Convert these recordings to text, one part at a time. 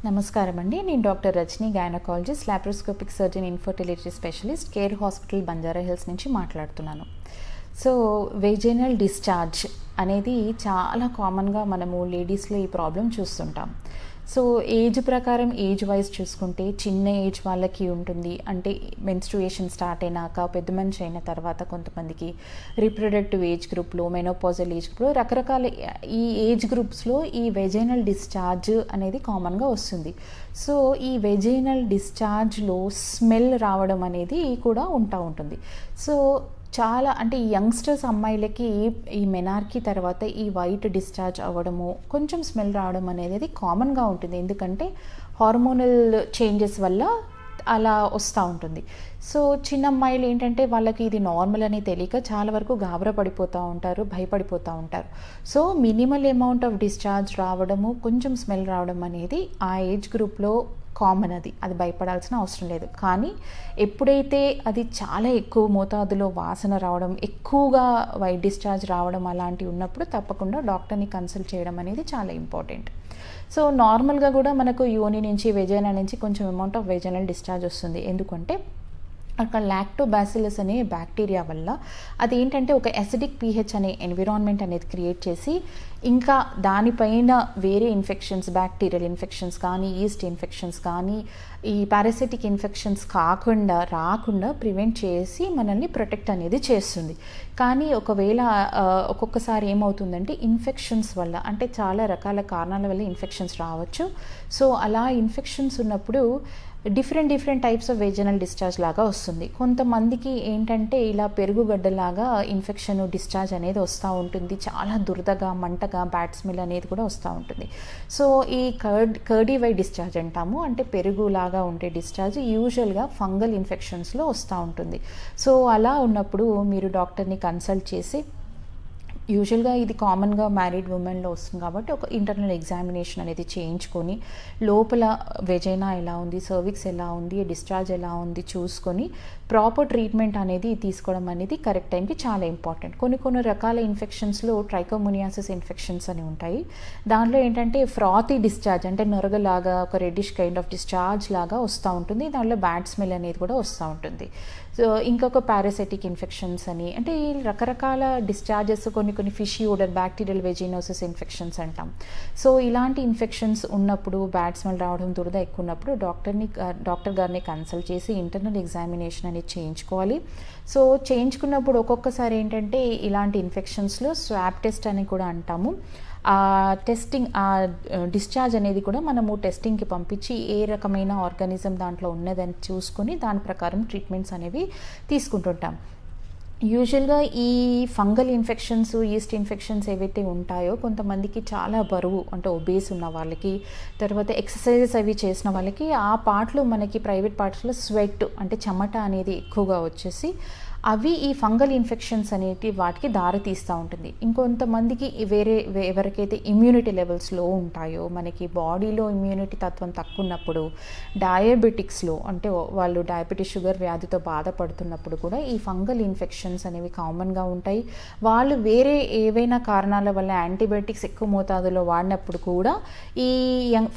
నమస్కారం అండి. నేను doctor Rajani, gynaecologist, laparoscopic surgeon, infertility specialist, care hospital Banjara Hills నుంచి మాట్లాడుతున్నాను. సో వెజైనల్ డిశ్చార్జ్ అనేది చాలా కామన్గా మనము లేడీస్లో ఈ ప్రాబ్లం చూస్తుంటాం. సో ఏజ్ ప్రకారం ఏజ్ వైజ్ చూసుకుంటే చిన్న ఏజ్ వాళ్ళకి ఉంటుంది, అంటే మెన్స్ట్రుయేషన్ స్టార్ట్ అయినాక పెద్ద మనిషి అయిన తర్వాత కొంతమందికి రీప్రొడక్టివ్ ఏజ్ గ్రూప్లో, మెనోపాజల్ ఏజ్ గ్రూప్లో రకరకాల ఈ ఏజ్ గ్రూప్స్లో ఈ వెజైనల్ డిశ్చార్జ్ అనేది కామన్గా వస్తుంది. సో ఈ వెజైనల్ డిశ్చార్జ్లో స్మెల్ రావడం అనేది కూడా ఉంటుంది. సో చాలా అంటే ఈ యంగ్స్టర్స్ అమ్మాయిలకి ఈ మెనార్కీ తర్వాత ఈ వైట్ డిశ్చార్జ్ అవ్వడము, కొంచెం స్మెల్ రావడం అనేది కామన్గా ఉంటుంది. ఎందుకంటే హార్మోనల్ చేంజెస్ వల్ల అలా వస్తూ ఉంటుంది. సో చిన్న అమ్మాయిలు ఏంటంటే వాళ్ళకి ఇది నార్మల్ అని తెలియక చాలా వరకు గాబరా పడిపోతూ ఉంటారు, భయపడిపోతూ ఉంటారు. So minimal amount of discharge రావడము, కొంచెం స్మెల్ రావడం అనేది ఆ ఏజ్ గ్రూప్లో కామన్. అది భయపడాల్సిన అవసరం లేదు. కానీ ఎప్పుడైతే అది చాలా ఎక్కువ మోతాదులో వాసన రావడం, ఎక్కువగా వైట్ డిశ్చార్జ్ రావడం అలాంటివి ఉన్నప్పుడు తప్పకుండా డాక్టర్ని కన్సల్ట్ చేయడం అనేది చాలా ఇంపార్టెంట్. సో నార్మల్గా కూడా మనకు యోని నుంచి, వెజైనా నుంచి కొంచెం అమౌంట్ ఆఫ్ వెజైనల్ డిశ్చార్జ్ వస్తుంది. ఎందుకంటే అక్కడ లాక్టోబాసిల్లస్ అనే బ్యాక్టీరియా వల్ల అదేంటంటే ఒక అసిడిక్ pH అనే ఎన్విరాన్మెంట్ అనేది క్రియేట్ చేసి, ఇంకా దానిపైన వేరే ఇన్ఫెక్షన్స్, బ్యాక్టీరియల్ ఇన్ఫెక్షన్స్ కానీ, ఈస్ట్ ఇన్ఫెక్షన్స్ కానీ, ఈ పారాసిటిక్ ఇన్ఫెక్షన్స్ రాకుండా ప్రివెంట్ చేసి మనల్ని ప్రొటెక్ట్ అనేది చేస్తుంది. కానీ ఒకవేళ ఒక్కొక్కసారి ఏమవుతుందంటే ఇన్ఫెక్షన్స్ వల్ల, అంటే చాలా రకాల కారణాల వల్ల ఇన్ఫెక్షన్స్ రావచ్చు. సో అలా ఇన్ఫెక్షన్స్ ఉన్నప్పుడు different types of vaginal discharge లాగా వస్తుంది. కొంతమందికి ఏంటంటే ఇలా పెరుగుగడ్డలాగా ఇన్ఫెక్షన్ డిశ్చార్జ్ అనేది వస్తూ ఉంటుంది. చాలా దురదగా, మంటగా, బ్యాడ్ స్మెల్ అనేది కూడా వస్తూ ఉంటుంది. సో ఈ కర్డీ వైట్ డిశ్చార్జ్ అంటాము, అంటే పెరుగులాగా ఉండే డిశ్చార్జ్ యూజువల్గా ఫంగల్ ఇన్ఫెక్షన్స్లో వస్తూ ఉంటుంది. సో అలా ఉన్నప్పుడు మీరు డాక్టర్ని కన్సల్ట్ చేసి, యూజువల్గా ఇది కామన్గా మ్యారీడ్ ఉమెన్లో వస్తుంది కాబట్టి ఒక ఇంటర్నల్ ఎగ్జామినేషన్ అనేది చేయించుకొని, లోపల వెజైనా ఎలా ఉంది, సర్విక్స్ ఎలా ఉంది, డిశ్చార్జ్ ఎలా ఉంది చూసుకొని ప్రాపర్ ట్రీట్మెంట్ అనేది తీసుకోవడం అనేది కరెక్ట్ టైంకి చాలా ఇంపార్టెంట్. కొన్ని రకాల ఇన్ఫెక్షన్స్లో ట్రైకోమోనియాసిస్ ఇన్ఫెక్షన్స్ అని ఉంటాయి. దాంట్లో ఏంటంటే ఫ్రాతీ డిశ్చార్జ్, అంటే నొరగలాగా ఒక రెడ్డిష్ కైండ్ ఆఫ్ డిశ్చార్జ్ లాగా వస్తూ ఉంటుంది. దాంట్లో బ్యాడ్ స్మెల్ అనేది కూడా వస్తూ ఉంటుంది. సో ఇంకొక పారాసైటిక్ ఇన్ఫెక్షన్స్ అని, అంటే ఈ రకరకాల డిశ్చార్జెస్, కొన్ని ఫిషీ ఓడర్, బ్యాక్టీరియల్ వెజినోసిస్ ఇన్ఫెక్షన్స్ అంటాం. సో ఇలాంటి ఇన్ఫెక్షన్స్ ఉన్నప్పుడు, బ్యాడ్ స్మెల్ రావడం, దురద ఎక్కువ ఉన్నప్పుడు డాక్టర్ గారిని కన్సల్ట్ చేసి ఇంటర్నల్ ఎగ్జామినేషన్ అనేది చేయించుకోవాలి. సో చేయించుకున్నప్పుడు ఒక్కొక్కసారి ఏంటంటే ఇలాంటి ఇన్ఫెక్షన్స్లో స్వాబ్ టెస్ట్ అని కూడా అంటాము. ఆ టెస్టింగ్, ఆ డిశ్చార్జ్ అనేది కూడా మనము టెస్టింగ్కి పంపించి ఏ రకమైన ఆర్గానిజం దాంట్లో ఉన్నదని చూసుకొని దాని ప్రకారం ట్రీట్మెంట్స్ అనేవి తీసుకుంటుంటాం. యూజువల్గా ఈ ఫంగల్ ఇన్ఫెక్షన్స్, ఈస్ట్ ఇన్ఫెక్షన్స్ ఏవైతే ఉంటాయో, కొంతమందికి చాలా బరువు, అంటే ఒబేస్ ఉన్న వాళ్ళకి, తర్వాత ఎక్సర్సైజెస్ అవి చేసిన వాళ్ళకి ఆ పార్ట్లో, మనకి ప్రైవేట్ పార్ట్స్లో స్వెట్, అంటే చెమట అనేది ఎక్కువగా వచ్చేసి అవి ఈ ఫంగల్ ఇన్ఫెక్షన్స్ అనేవి వాటికి దారి తీస్తూ ఉంటుంది. ఇంకొంతమందికి ఎవరికైతే ఇమ్యూనిటీ లెవెల్స్ లో ఉంటాయో, మనకి బాడీలో ఇమ్యూనిటీ తత్వం తక్కువ ఉన్నప్పుడు, డయాబెటిక్స్లో, అంటే వాళ్ళు డయాబెటిస్, షుగర్ వ్యాధితో బాధపడుతున్నప్పుడు కూడా ఈ ఫంగల్ ఇన్ఫెక్షన్స్ అనేవి కామన్గా ఉంటాయి. వాళ్ళు వేరే ఏవైనా కారణాల వల్ల యాంటీబయాటిక్స్ ఎక్కువ మోతాదులో వాడినప్పుడు కూడా ఈ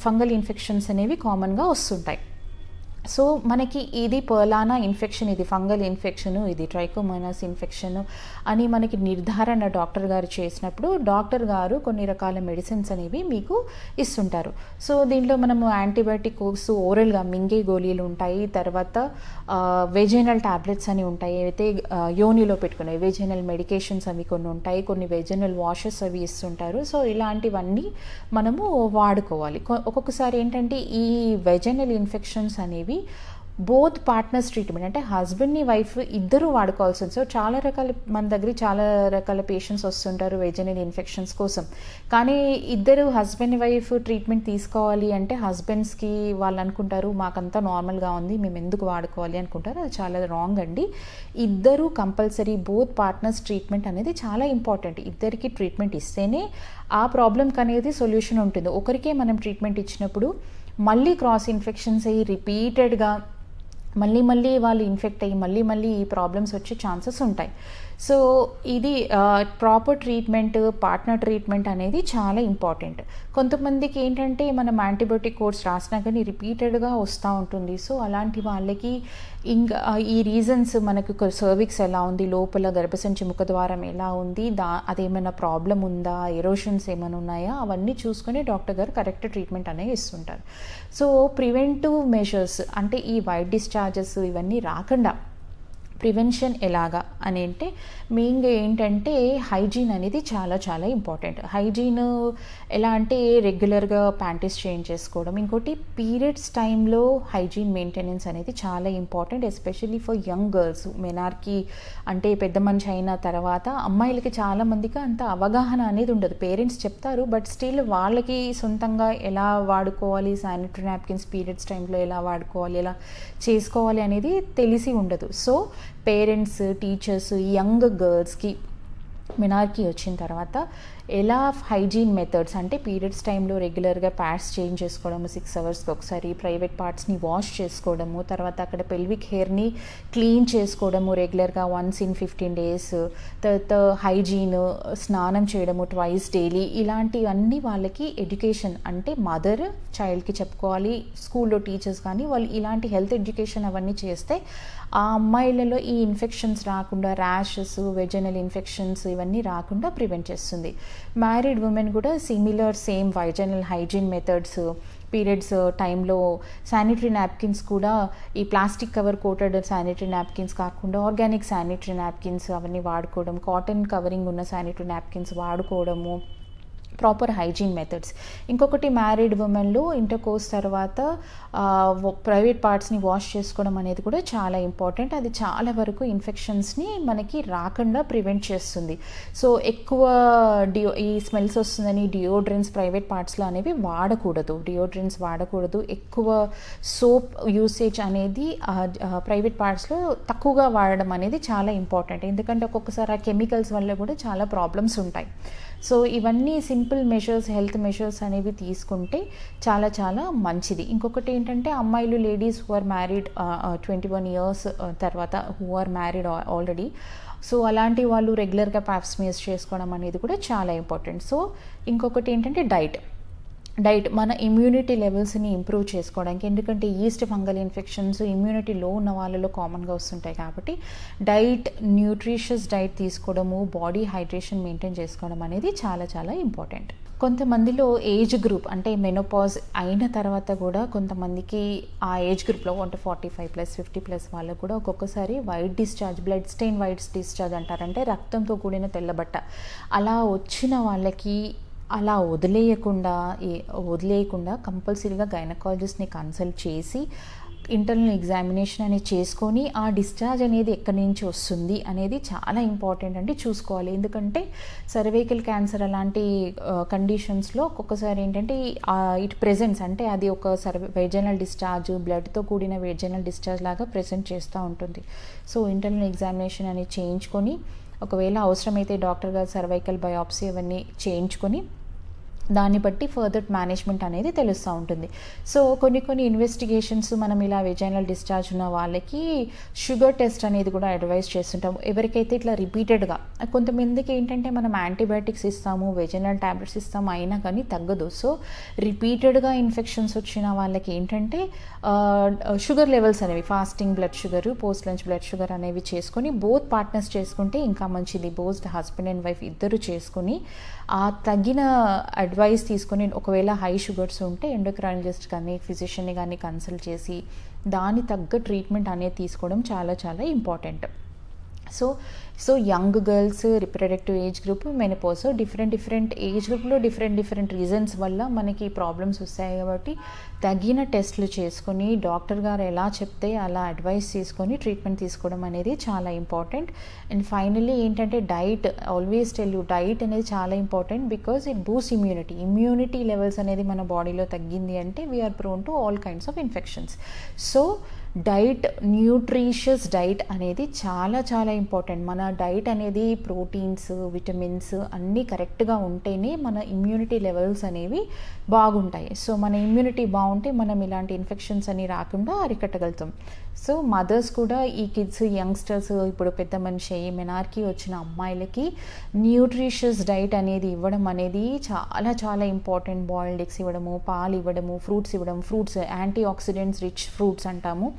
ఫంగల్ ఇన్ఫెక్షన్స్ అనేవి కామన్గా వస్తుంటాయి. సో మనకి ఇది పర్లానా ఇన్ఫెక్షన్, ఇది ఫంగల్ ఇన్ఫెక్షన్, ఇది ట్రైకోమోనాస్ ఇన్ఫెక్షన్ అని మనకి నిర్ధారణ డాక్టర్ గారు చేసినప్పుడు డాక్టర్ గారు కొన్ని రకాల మెడిసిన్స్ అనేవి మీకు ఇస్తుంటారు. సో దీంట్లో మనము యాంటీబయాటిక్ కోర్స్ ఓరల్గా మింగే గోళీలు ఉంటాయి, తర్వాత వెజైనల్ టాబ్లెట్స్ అని ఉంటాయి, అయితే యోనిలో పెట్టుకునే వెజైనల్ మెడికేషన్స్ అవి కొన్ని ఉంటాయి, కొన్ని వెజైనల్ వాషెస్ అవి ఇస్తుంటారు. సో ఇలాంటివన్నీ మనము వాడుకోవాలి. ఒక్కొక్కసారి ఏంటంటే ఈ వెజైనల్ ఇన్ఫెక్షన్స్ అనేవి బోత్ పార్ట్నర్స్ ట్రీట్మెంట్, అంటే హస్బెండ్ని, వైఫ్ ఇద్దరు వాడుకోవాల్సి ఉంది. సో మన దగ్గర చాలా రకాల పేషెంట్స్ వస్తుంటారు వెజైనల్ ఇన్ఫెక్షన్స్ కోసం. కానీ ఇద్దరు హస్బెండ్ వైఫ్ ట్రీట్మెంట్ తీసుకోవాలి అంటే హస్బెండ్స్కి వాళ్ళు అనుకుంటారు మాకంతా నార్మల్గా ఉంది, మేము ఎందుకు వాడుకోవాలి అనుకుంటారు. అది చాలా రాంగ్ అండి. ఇద్దరు కంపల్సరీ, బోత్ పార్ట్నర్స్ ట్రీట్మెంట్ అనేది చాలా ఇంపార్టెంట్. ఇద్దరికి ట్రీట్మెంట్ ఇస్తేనే ఆ ప్రాబ్లంకి అనేది సొల్యూషన్ ఉంటుంది. ఒకరికే మనం ట్రీట్మెంట్ ఇచ్చినప్పుడు మళ్ళీ క్రాస్ ఇన్ఫెక్షన్స్ అయ్యి రిపీటెడ్గా మళ్ళీ వాళ్ళు ఇన్ఫెక్ట్ అయ్యి మళ్ళీ ఈ ప్రాబ్లమ్స్ వచ్చే ఛాన్సెస్ ఉంటాయి. సో ఇది ప్రాపర్ ట్రీట్మెంట్, పార్ట్నర్ ట్రీట్మెంట్ అనేది చాలా ఇంపార్టెంట్. కొంతమందికి ఏంటంటే మనం యాంటీబయోటిక్ కోర్స్ రాసినా కానీ రిపీటెడ్గా వస్తూ ఉంటుంది. సో అలాంటి వాళ్ళకి ఇంకా ఈ రీజన్స్ మనకు సర్విక్స్ ఎలా ఉంది, లోపల గర్భసంచి ముఖద్వారం ఎలా ఉంది, అదేమైనా ప్రాబ్లం ఉందా, ఎరోషన్స్ ఏమైనా ఉన్నాయా, అవన్నీ చూసుకొని డాక్టర్ గారు కరెక్ట్ ట్రీట్మెంట్ అనేది ఇస్తుంటారు. సో ప్రివెంటివ్ మెషర్స్ అంటే ఈ వైట్ డిశ్చార్జెస్ ఇవన్నీ రాకుండా ప్రివెన్షన్ ఎలాగా అని అంటే మెయిన్గా ఏంటంటే హైజీన్ అనేది చాలా చాలా ఇంపార్టెంట్. హైజీన్ ఎలా అంటే రెగ్యులర్గా ప్యాంటీస్ చేంజ్ చేసుకోవడం. ఇంకోటి పీరియడ్స్ టైంలో హైజీన్ మెయింటెనెన్స్ అనేది చాలా important, especially for young girls. Menarche అంటే పెద్ద మనిషి అయిన తర్వాత అమ్మాయిలకి చాలామందికి అంత అవగాహన అనేది ఉండదు. పేరెంట్స్ చెప్తారు, బట్ స్టిల్ వాళ్ళకి సొంతంగా ఎలా వాడుకోవాలి, శానిటరీ నాప్కిన్స్ పీరియడ్స్ టైంలో ఎలా వాడుకోవాలి, ఎలా చేసుకోవాలి అనేది తెలిసి ఉండదు. సో పేరెంట్స్, టీచర్స్ యంగ్ గర్ల్స్కి మెనార్కీ వచ్చిన తర్వాత ఎలా హైజీన్ మెథడ్స్ అంటే పీరియడ్స్ టైంలో రెగ్యులర్గా ప్యాడ్స్ చేంజ్ చేసుకోవడము, 6 అవర్స్కి ఒకసారి ప్రైవేట్ పార్ట్స్ని వాష్ చేసుకోవడము, తర్వాత అక్కడ పెల్విక్ హెయిర్ని క్లీన్ చేసుకోవడము రెగ్యులర్గా వన్స్ ఇన్ 15 days, తర్వాత హైజీన్, స్నానం చేయడము ట్వైస్ డైలీ, ఇలాంటివన్నీ వాళ్ళకి ఎడ్యుకేషన్ అంటే మదర్ చైల్డ్కి చెప్పుకోవాలి, స్కూల్లో టీచర్స్ కానీ వాళ్ళు ఇలాంటి హెల్త్ ఎడ్యుకేషన్ అవన్నీ చేస్తే ఆ అమ్మాయిలలో ఈ ఇన్ఫెక్షన్స్ రాకుండా, ర్యాషెస్, వెజనల్ ఇన్ఫెక్షన్స్ ఇవన్నీ రాకుండా ప్రివెంట్ చేస్తుంది. మ్యారీడ్ ఉమెన్ కూడా similar same vaginal hygiene methods periods టైంలో శానిటరీ నాప్కిన్స్ కూడా ఈ plastic cover coated sanitary napkins కాకుండా ఆర్గానిక్ శానిటరీ నాప్కిన్స్ అవన్నీ వాడుకోవడం, కాటన్ కవరింగ్ ఉన్న శానిటరీ నాప్కిన్స్ వాడుకోవడము, ప్రాపర్ హైజీన్ మెథడ్స్. ఇంకొకటి మ్యారీడ్ ఉమెన్లో ఇంటర్ కోర్స్ తర్వాత ప్రైవేట్ పార్ట్స్ని వాష్ చేసుకోవడం అనేది కూడా చాలా ఇంపార్టెంట్. అది చాలా వరకు ఇన్ఫెక్షన్స్ని మనకి రాకుండా ప్రివెంట్ చేస్తుంది. సో ఎక్కువ ఈ స్మెల్స్ వస్తుందని డియోడ్రెంట్స్ ప్రైవేట్ పార్ట్స్లో అనేవి వాడకూడదు. ఎక్కువ సోప్ యూసేజ్ అనేది ప్రైవేట్ పార్ట్స్లో తక్కువగా వాడడం అనేది చాలా ఇంపార్టెంట్. ఎందుకంటే ఒక్కొక్కసారి ఆ కెమికల్స్ వల్ల కూడా చాలా ప్రాబ్లమ్స్ ఉంటాయి. సో ఇవన్నీ సింపుల్ మెషర్స్, హెల్త్ మెషర్స్ అనేవి తీసుకుంటే చాలా చాలా మంచిది. ఇంకొకటి ఏంటంటే అమ్మాయిలు, ladies who are married 21 years తర్వాత, who are married already, so అలాంటి వాళ్ళు రెగ్యులర్గా పాప్స్మియర్స్ చేసుకోవడం అనేది కూడా చాలా ఇంపార్టెంట్. సో ఇంకొకటి ఏంటంటే డైట్ మన ఇమ్యూనిటీ లెవెల్స్ని ఇంప్రూవ్ చేసుకోవడానికి. ఎందుకంటే ఈస్ట్ ఫంగల్ ఇన్ఫెక్షన్స్ ఇమ్యూనిటీ లో ఉన్న వాళ్ళలో కామన్గా వస్తుంటాయి కాబట్టి న్యూట్రిషియస్ డైట్ తీసుకోవడము, బాడీ హైడ్రేషన్ మెయింటైన్ చేసుకోవడం అనేది చాలా చాలా ఇంపార్టెంట్. కొంతమందిలో ఏజ్ గ్రూప్ అంటే మెనోపాజ్ అయిన తర్వాత కూడా కొంతమందికి ఆ ఏజ్ గ్రూప్లో అంటే 45+, 50+ వాళ్ళకు కూడా ఒక్కొక్కసారి white discharge, blood stain white discharge అంటారంటే రక్తంతో కూడిన తెల్లబట్ట అలా వచ్చిన వాళ్ళకి అలా వదిలేయకుండా కంపల్సరీగా గైనకాలజిస్ట్ని కన్సల్ట్ చేసి ఇంటర్నల్ ఎగ్జామినేషన్ అనేది చేసుకొని ఆ డిశ్చార్జ్ అనేది ఎక్కడి నుంచి వస్తుంది అనేది చాలా ఇంపార్టెంట్ అంటే చూసుకోవాలి. ఎందుకంటే సర్వైకల్ క్యాన్సర్ అలాంటి కండిషన్స్లో ఒక్కొక్కసారి ఏంటంటే ఇట్ ప్రెజెంట్స్ అంటే అది ఒక వెజనల్ డిశ్చార్జ్, బ్లడ్తో కూడిన వెజనల్ డిశ్చార్జ్ లాగా ప్రెజెంట్ చేస్తూ ఉంటుంది. సో ఇంటర్నల్ ఎగ్జామినేషన్ అనేది చేయించుకొని, ఒకవేళ అవసరమైతే డాక్టర్ గారు సర్వైకల్ బయాప్సీ అవన్నీ చేయించుకొని దాన్ని బట్టి ఫర్దర్ మేనేజ్మెంట్ అనేది తెలుస్తూ ఉంటుంది. సో కొన్ని ఇన్వెస్టిగేషన్స్ మనం ఇలా వెజైనల్ డిశ్చార్జ్ ఉన్న వాళ్ళకి షుగర్ టెస్ట్ అనేది కూడా అడ్వైస్ చేస్తుంటాం. ఎవరికైతే ఇట్లా రిపీటెడ్గా, కొంతమందికి ఏంటంటే మనం యాంటీబయాటిక్స్ ఇస్తాము, వెజైనల్ ట్యాబ్లెట్స్ ఇస్తాము, అయినా కానీ తగ్గదు. సో రిపీటెడ్గా ఇన్ఫెక్షన్స్ వచ్చిన వాళ్ళకి ఏంటంటే షుగర్ లెవెల్స్ అనేవి, fasting blood sugar, post lunch blood sugar అనేవి చేసుకొని బోత్ పార్ట్నర్స్ చేసుకుంటే ఇంకా మంచిది. బోత్ హస్బెండ్ అండ్ వైఫ్ ఇద్దరు చేసుకుని ఆ తగిన అడ్వైస్ తీసుకొని, ఒకవేళ హై షుగర్స్ ఉంటే ఎండోక్రైనాలజిస్ట్ కానీ ఫిజిషియన్ని కానీ కన్సల్ట్ చేసి దాని తగ్గ ట్రీట్మెంట్ అనేది తీసుకోవడం చాలా చాలా important. So young girls, reproductive age group, menopause, different age గ్రూప్లో డిఫరెంట్ రీజన్స్ వల్ల మనకి ప్రాబ్లమ్స్ వస్తాయి. కాబట్టి తగిన టెస్ట్లు చేసుకొని డాక్టర్ గారు ఎలా చెప్తే అలా అడ్వైస్ తీసుకొని ట్రీట్మెంట్ తీసుకోవడం అనేది చాలా ఇంపార్టెంట్. అండ్ ఫైనల్లీ ఏంటంటే diet, always tell you, diet అనేది చాలా important because it boost immunity levels అనేది మన బాడీలో తగ్గింది అంటే we are prone to all kinds of infections. So diet, nutritious diet అనేది చాలా చాలా ఇంపార్టెంట్. మన డైట్ అనేది ప్రోటీన్స్, విటమిన్స్ అన్నీ కరెక్ట్గా ఉంటేనే మన ఇమ్యూనిటీ లెవెల్స్ అనేవి బాగుంటాయి. సో మన ఇమ్యూనిటీ బాగుంటే మనం ఇలాంటి ఇన్ఫెక్షన్స్ అని రాకుండా అరికట్టగలుగుతాం. సో మదర్స్ కూడా ఈ కిడ్స్, యంగ్స్టర్స్, ఇప్పుడు పెద్ద మనిషి మెనార్కి వచ్చిన అమ్మాయిలకి న్యూట్రిషియస్ డైట్ అనేది ఇవ్వడం అనేది చాలా చాలా ఇంపార్టెంట్. బాయిల్డ్ ఎగ్స్ ఇవ్వడము, పాలు ఇవ్వడము, ఫ్రూట్స్ ఇవ్వడం. Fruits antioxidants rich fruits అంటాము.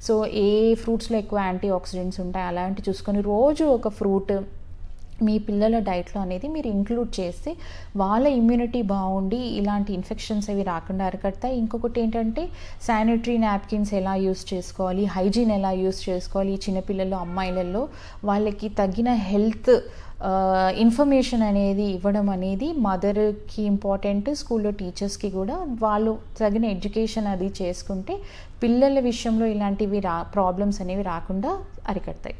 సో ఏ ఫ్రూట్స్లో ఎక్కువ యాంటీ ఆక్సిడెంట్స్ ఉంటాయి అలాంటివి చూసుకొని రోజు ఒక ఫ్రూట్ మీ పిల్లల డైట్లో అనేది మీరు ఇంక్లూడ్ చేస్తే వాళ్ళ ఇమ్యూనిటీ బాగుండి ఇలాంటి ఇన్ఫెక్షన్స్ అవి రాకుండా అరికడతాయి. ఇంకొకటి ఏంటంటే శానిటరీ నాప్కిన్స్ ఎలా యూస్ చేసుకోవాలి, హైజీన్ ఎలా యూస్ చేసుకోవాలి, ఈ చిన్నపిల్లలు, అమ్మాయిలలో వాళ్ళకి తగిన హెల్త్ ఇన్ఫర్మేషన్ అనేది ఇవ్వడం అనేది మదర్కి ఇంపార్టెంట్, స్కూల్లో టీచర్స్కి కూడా. వాళ్ళు తగిన ఎడ్యుకేషన్ అది చేసుకుంటే పిల్లల విషయంలో ఇలాంటివి ప్రాబ్లమ్స్ అనేవి రాకుండా అరికడతాయి.